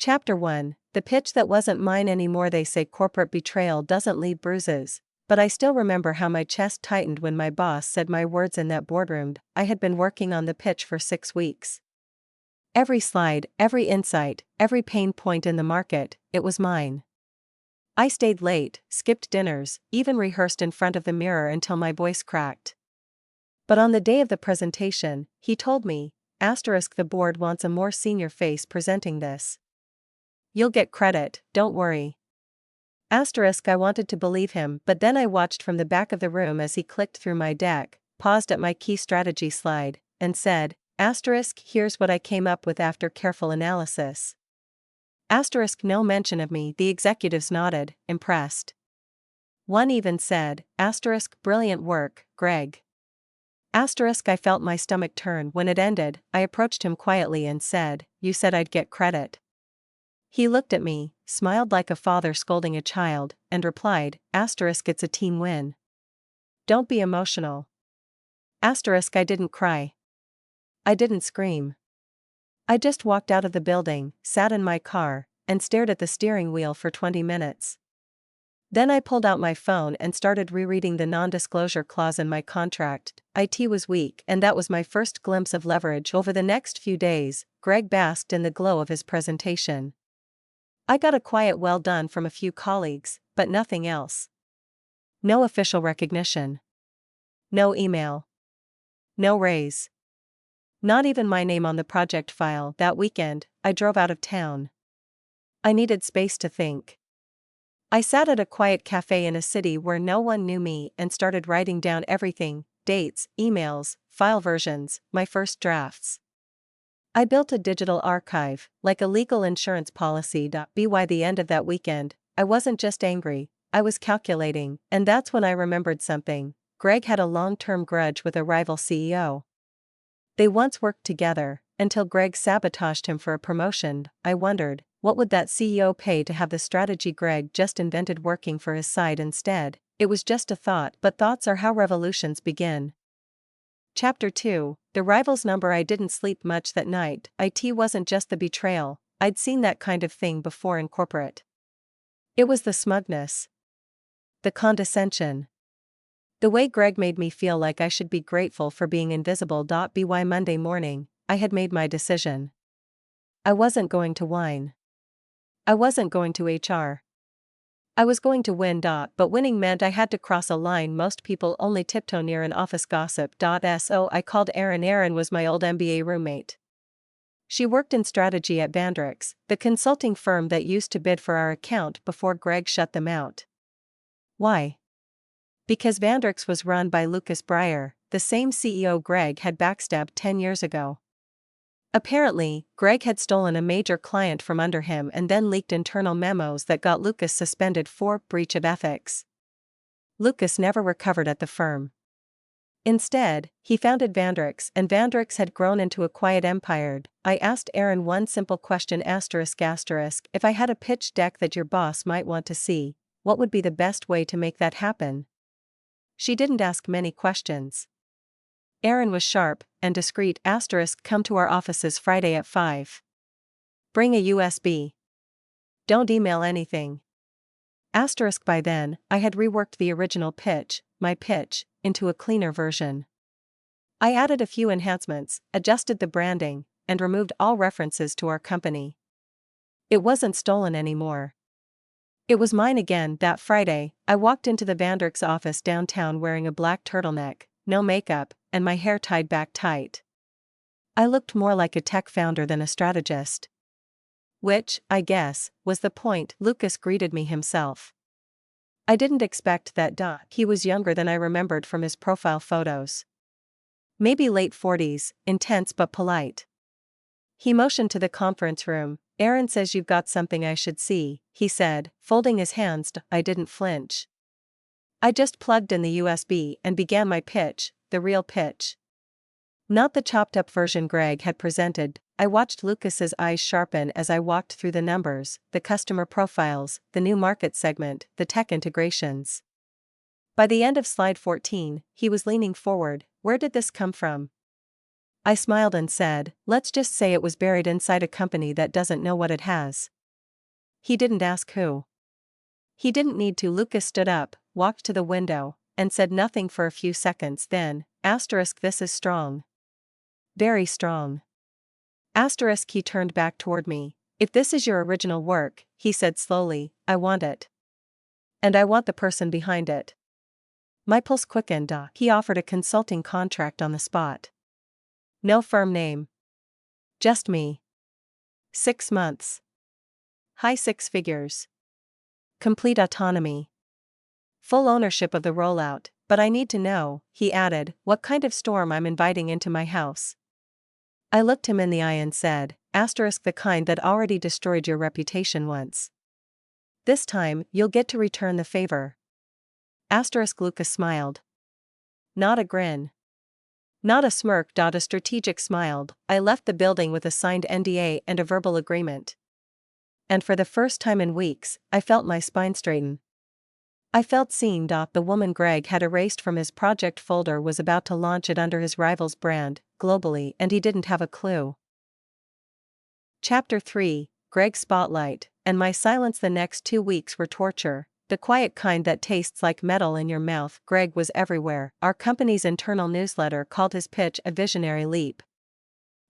Chapter 1. The pitch that wasn't mine anymore. They say corporate betrayal doesn't leave bruises, but I still remember how my chest tightened when my boss said my words in that boardroom. I had been working on the pitch for 6 weeks. Every slide, every insight, every pain point in the market, it was mine. I stayed late, skipped dinners, even rehearsed in front of the mirror until my voice cracked. But on the day of the presentation, he told me, the board wants a more senior face presenting this. You'll get credit, don't worry. I wanted to believe him, but then I watched from the back of the room as he clicked through my deck, paused at my key strategy slide, and said, here's what I came up with after careful analysis. No mention of me. The executives nodded, impressed. One even said, brilliant work, Greg. I felt my stomach turn when it ended. I approached him quietly and said, you said I'd get credit. He looked at me, smiled like a father scolding a child, and replied, it's a team win. Don't be emotional. I didn't cry. I didn't scream. I just walked out of the building, sat in my car, and stared at the steering wheel for 20 minutes. Then I pulled out my phone and started rereading the non-disclosure clause in my contract. IT was weak, and that was my first glimpse of leverage. Over the next few days, Greg basked in the glow of his presentation. I got a quiet well done from a few colleagues, but nothing else. No official recognition. No email. No raise. Not even my name on the project file. That weekend, I drove out of town. I needed space to think. I sat at a quiet cafe in a city where no one knew me and started writing down everything: dates, emails, file versions, my first drafts. I built a digital archive, like a legal insurance policy. By the end of that weekend, I wasn't just angry, I was calculating, and that's when I remembered something. Greg had a long-term grudge with a rival CEO. They once worked together, until Greg sabotaged him for a promotion. I wondered, what would that CEO pay to have the strategy Greg just invented working for his side instead? It was just a thought, but thoughts are how revolutions begin. Chapter 2. The rival's number. I didn't sleep much that night. It wasn't just the betrayal, I'd seen that kind of thing before in corporate. It was the smugness. The condescension. The way Greg made me feel like I should be grateful for being invisible. By Monday morning, I had made my decision. I wasn't going to whine. I wasn't going to HR. I was going to win. But winning meant I had to cross a line most people only tiptoe near in office gossip. So I called Erin. Erin was my old MBA roommate. She worked in strategy at Vandrix, the consulting firm that used to bid for our account before Greg shut them out. Why? Because Vandrix was run by Lucas Breyer, the same CEO Greg had backstabbed 10 years ago. Apparently, Greg had stolen a major client from under him and then leaked internal memos that got Lucas suspended for breach of ethics. Lucas never recovered at the firm. Instead, he founded Vandrix, and Vandrix had grown into a quiet empire. I asked Erin one simple question: if I had a pitch deck that your boss might want to see, what would be the best way to make that happen? She didn't ask many questions. Erin was sharp and discreet. Come to our offices Friday at 5. Bring a USB. Don't email anything. By then, I had reworked the original pitch, my pitch, into a cleaner version. I added a few enhancements, adjusted the branding, and removed all references to our company. It wasn't stolen anymore. It was mine again. That Friday, I walked into the Vandrix office downtown wearing a black turtleneck, no makeup, and my hair tied back tight. I looked more like a tech founder than a strategist. Which, I guess, was the point. Lucas greeted me himself. I didn't expect that. He was younger than I remembered from his profile photos. Maybe late 40s, intense but polite. He motioned to the conference room. Erin says you've got something I should see, he said, folding his hands. I didn't flinch. I just plugged in the USB and began my pitch, the real pitch. Not the chopped-up version Greg had presented. I watched Lucas's eyes sharpen as I walked through the numbers, the customer profiles, the new market segment, the tech integrations. By the end of slide 14, he was leaning forward. Where did this come from? I smiled and said, let's just say it was buried inside a company that doesn't know what it has. He didn't ask who. He didn't need to. Lucas stood up, walked to the window, and said nothing for a few seconds. Then, this is strong. Very strong. He turned back toward me. If this is your original work, he said slowly, I want it. And I want the person behind it. My pulse quickened. He offered a consulting contract on the spot. No firm name. Just me. 6 months. High 6 figures. Complete autonomy. Full ownership of the rollout, but I need to know, he added, what kind of storm I'm inviting into my house. I looked him in the eye and said, the kind that already destroyed your reputation once. This time, you'll get to return the favor. Lucas smiled. Not a grin. Not a smirk. A strategic smiled. I left the building with a signed NDA and a verbal agreement. And for the first time in weeks, I felt my spine straighten. I felt seen. The woman Greg had erased from his project folder was about to launch it under his rival's brand, globally, and he didn't have a clue. Chapter 3, Greg's Spotlight, and my silence. The next 2 weeks were torture, the quiet kind that tastes like metal in your mouth. Greg was everywhere. Our company's internal newsletter called his pitch a visionary leap.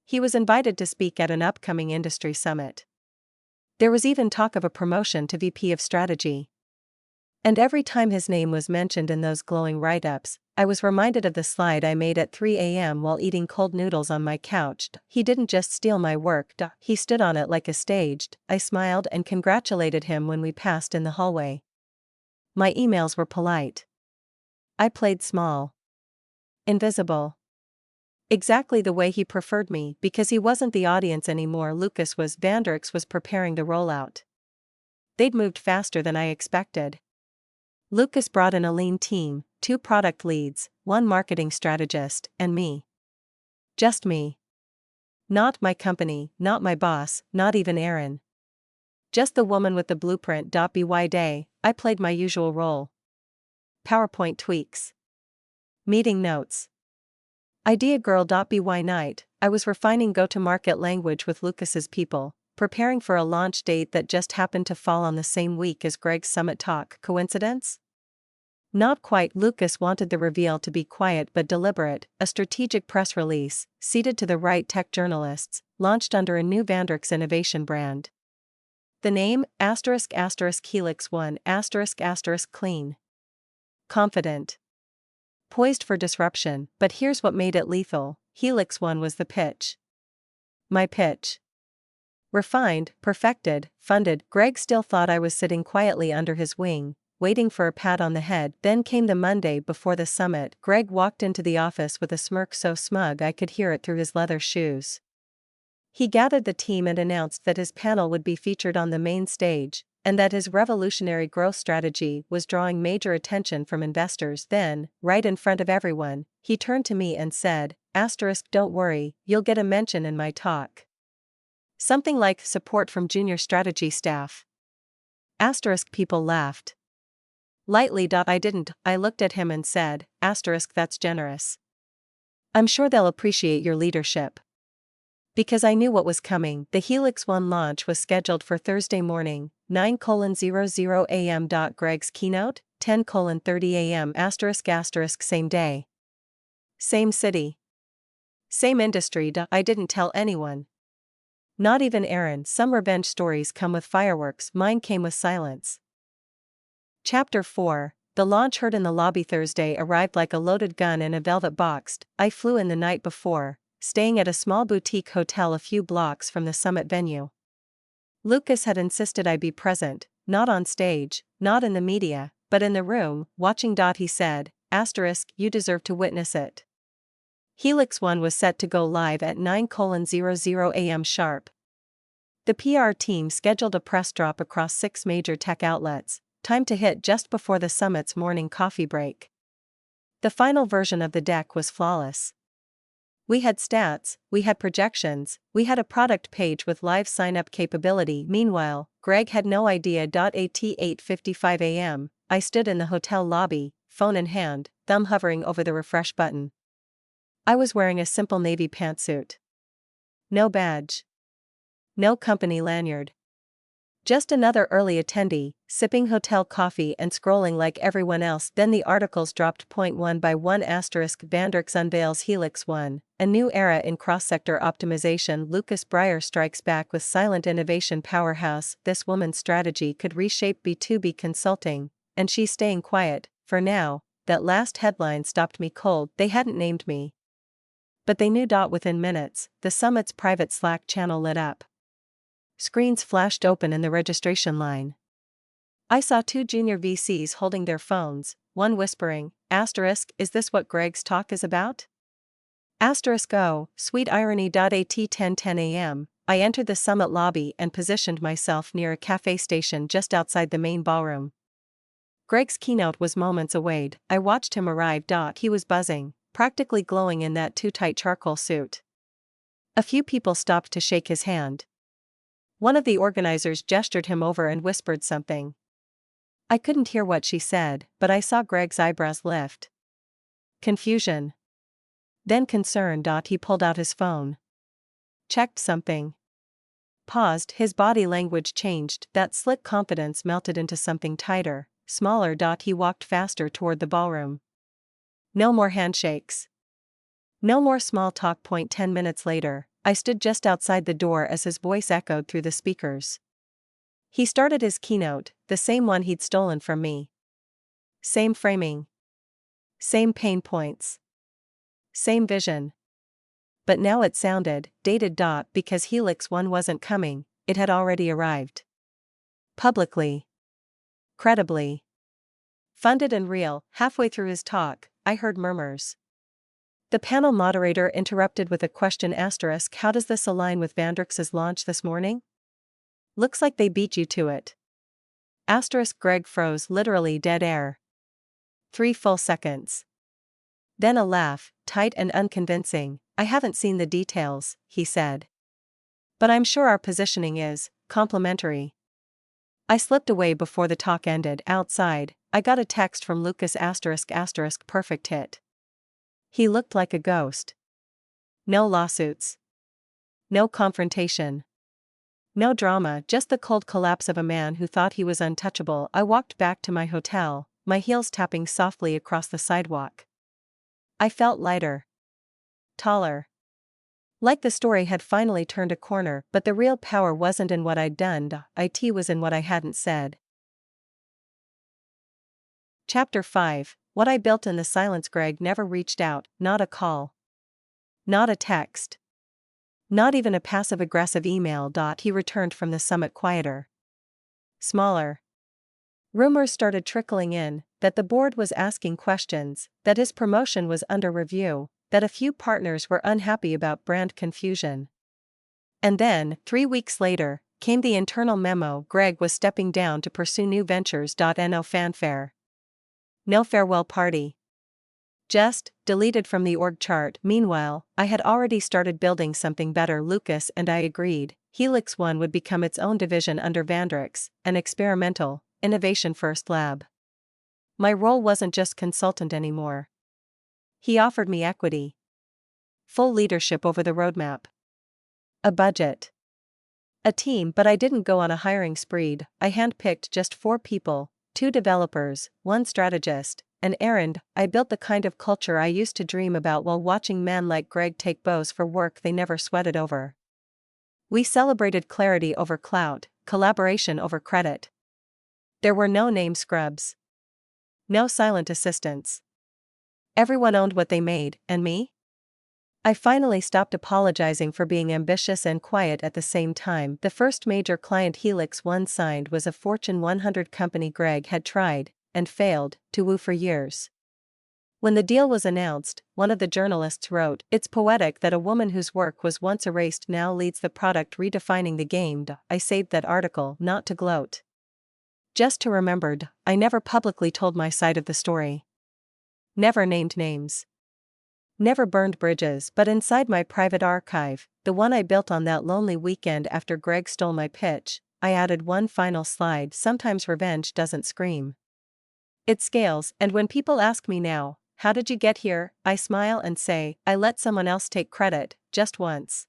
He was invited to speak at an upcoming industry summit. There was even talk of a promotion to VP of Strategy. And every time his name was mentioned in those glowing write-ups, I was reminded of the slide I made at 3 a.m. while eating cold noodles on my couch. He didn't just steal my work, he stood on it like a stage. I smiled and congratulated him when we passed in the hallway. My emails were polite. I played small. Invisible. Exactly the way he preferred me, because he wasn't the audience anymore. Vandrix was preparing the rollout. They'd moved faster than I expected. Lucas brought in a lean team, 2 product leads, 1 marketing strategist, and me. Just me. Not my company, not my boss, not even Aaron. Just the woman with the blueprint. By day, I played my usual role. PowerPoint tweaks. Meeting notes. Idea girl. By night, I was refining go-to-market language with Lucas's people, preparing for a launch date that just happened to fall on the same week as Greg's summit talk. Coincidence? Not quite. Lucas wanted the reveal to be quiet but deliberate, a strategic press release, seated to the right tech journalists, launched under a new Vandrix innovation brand. The name, Helix 1, clean. Confident. Poised for disruption, but here's what made it lethal, Helix 1 was the pitch. My pitch. Refined, perfected, funded. Greg still thought I was sitting quietly under his wing, waiting for a pat on the head. Then came the Monday before the summit. Greg walked into the office with a smirk so smug I could hear it through his leather shoes. He gathered the team and announced that his panel would be featured on the main stage, and that his revolutionary growth strategy was drawing major attention from investors. Then, right in front of everyone, he turned to me and said, don't worry, you'll get a mention in my talk. Something like support from junior strategy staff. People laughed. Lightly. I didn't. I looked at him and said, that's generous. I'm sure they'll appreciate your leadership. Because I knew what was coming. The Helix 1 launch was scheduled for Thursday morning, 9:00 a.m. Greg's keynote, 10:30 a.m. Same day. Same city. Same industry. I didn't tell anyone. Not even Aaron. Some revenge stories come with fireworks, mine came with silence. Chapter 4, the launch heard in the lobby. Thursday arrived like a loaded gun in a velvet box. I flew in the night before, staying at a small boutique hotel a few blocks from the summit venue. Lucas had insisted I be present, not on stage, not in the media, but in the room, watching. He said, you deserve to witness it. Helix 1 was set to go live at 9:00 a.m. sharp. The PR team scheduled a press drop across 6 major tech outlets, time to hit just before the summit's morning coffee break. The final version of the deck was flawless. We had stats, we had projections, we had a product page with live sign-up capability. Meanwhile, Greg had no idea. At 8:55 a.m., I stood in the hotel lobby, phone in hand, thumb hovering over the refresh button. I was wearing a simple navy pantsuit. No badge. No company lanyard. Just another early attendee, sipping hotel coffee and scrolling like everyone else. Then the articles dropped. Point one by one asterisk Vandrix unveils Helix 1, a new era in cross-sector optimization. Lucas Breyer strikes back with silent innovation powerhouse. This woman's strategy could reshape B2B consulting, and she's staying quiet, for now. That last headline stopped me cold. They hadn't named me. But they knew. Within minutes, the summit's private Slack channel lit up. Screens flashed open in the registration line. I saw two junior VCs holding their phones, one whispering, "Is this what Greg's talk is about?" Oh, sweet irony. At 10:10 a.m., I entered the summit lobby and positioned myself near a cafe station just outside the main ballroom. Greg's keynote was moments away. I watched him arrive. He was buzzing, practically glowing in that too-tight charcoal suit. A few people stopped to shake his hand. One of the organizers gestured him over and whispered something. I couldn't hear what she said, but I saw Greg's eyebrows lift. Confusion. Then concern. He pulled out his phone. Checked something. Paused. His body language changed. That slick confidence melted into something tighter, smaller. He walked faster toward the ballroom. No more handshakes. No more small talk. 10 minutes later, I stood just outside the door as his voice echoed through the speakers. He started his keynote, the same one he'd stolen from me. Same framing. Same pain points. Same vision. But now it sounded dated. Because Helix 1 wasn't coming, it had already arrived. Publicly. Credibly. Funded and real. Halfway through his talk, I heard murmurs. The panel moderator interrupted with a question. How does this align with Vandrix's launch this morning? Looks like they beat you to it. Greg froze, literally dead air. 3 full seconds. Then a laugh, tight and unconvincing. I haven't seen the details, he said. But I'm sure our positioning is complementary. I slipped away before the talk ended. Outside, I got a text from Lucas ***, perfect hit. He looked like a ghost. No lawsuits. No confrontation. No drama, just the cold collapse of a man who thought he was untouchable. I walked back to my hotel, my heels tapping softly across the sidewalk. I felt lighter. Taller. Like the story had finally turned a corner, but the real power wasn't in what I'd done, it was in what I hadn't said. Chapter 5, What I Built in the Silence. Greg never reached out, not a call. Not a text. Not even a passive-aggressive email. He returned from the summit quieter. Smaller. Rumors started trickling in, that the board was asking questions, that his promotion was under review, that a few partners were unhappy about brand confusion. And then, 3 weeks later, came the internal memo: Greg was stepping down to pursue new ventures. No fanfare. No farewell party. Just deleted from the org chart. Meanwhile, I had already started building something better. Lucas and I agreed, Helix 1 would become its own division under Vandrix, an experimental, innovation-first lab. My role wasn't just consultant anymore. He offered me equity. Full leadership over the roadmap. A budget. A team. But I didn't go on a hiring spree. I handpicked just 4 people, 2 developers, 1 strategist, an errand. I built the kind of culture I used to dream about while watching men like Greg take bows for work they never sweated over. We celebrated clarity over clout, collaboration over credit. There were no name scrubs. No silent assistants. Everyone owned what they made, and me? I finally stopped apologizing for being ambitious and quiet at the same time. The first major client Helix 1 signed was a Fortune 100 company Greg had tried, and failed, to woo for years. When the deal was announced, one of the journalists wrote, "It's poetic that a woman whose work was once erased now leads the product redefining the game." I saved that article not to gloat. Just to remember, I never publicly told my side of the story. Never named names. Never burned bridges. But inside my private archive, the one I built on that lonely weekend after Greg stole my pitch, I added one final slide. Sometimes revenge doesn't scream. It scales. And when people ask me now, "How did you get here?" I smile and say, "I let someone else take credit, just once."